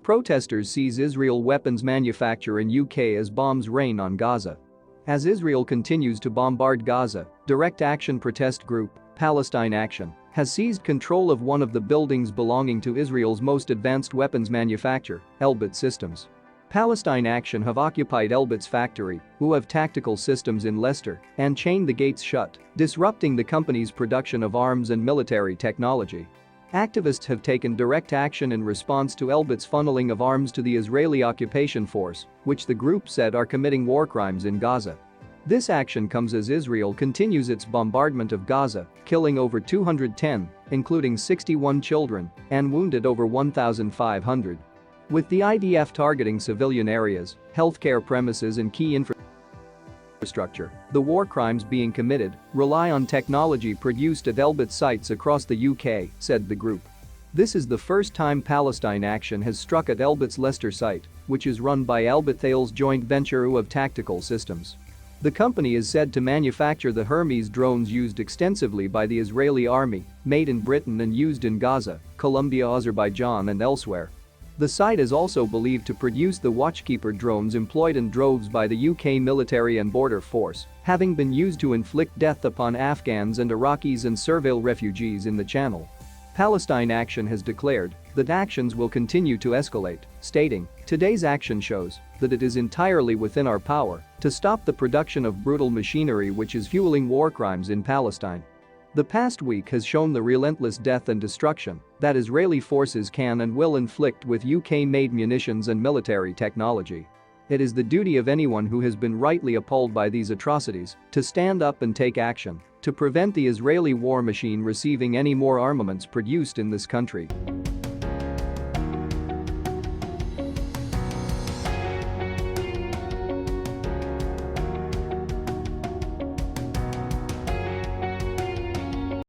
Protesters seize Israel weapons manufacture in UK as bombs rain on Gaza. As Israel continues to bombard Gaza, direct action protest group, Palestine Action, has seized control of one of the buildings belonging to Israel's most advanced weapons manufacturer, Elbit Systems. Palestine Action have occupied Elbit's factory, who have tactical systems in Leicester, and chained the gates shut, disrupting the company's production of arms and military technology. Activists have taken direct action in response to Elbit's funneling of arms to the Israeli occupation force, which the group said are committing war crimes in Gaza. This action comes as Israel continues its bombardment of Gaza, killing over 210, including 61 children, and wounded over 1,500. With the IDF targeting civilian areas, healthcare premises and key infrastructure, the war crimes being committed rely on technology produced at Elbit sites across the UK, said the group. This is the first time Palestine Action has struck at Elbit's Leicester site, which is run by Elbit-Thales joint venture of Tactical Systems. The company is said to manufacture the Hermes drones used extensively by the Israeli army, made in Britain and used in Gaza, Colombia, Azerbaijan and elsewhere. The site is also believed to produce the Watchkeeper drones employed in droves by the UK military and border force, having been used to inflict death upon Afghans and Iraqis and surveil refugees in the Channel. Palestine Action has declared that actions will continue to escalate, stating, "Today's action shows that it is entirely within our power to stop the production of brutal machinery which is fueling war crimes in Palestine." The past week has shown the relentless death and destruction that Israeli forces can and will inflict with UK-made munitions and military technology. It is the duty of anyone who has been rightly appalled by these atrocities to stand up and take action to prevent the Israeli war machine receiving any more armaments produced in this country.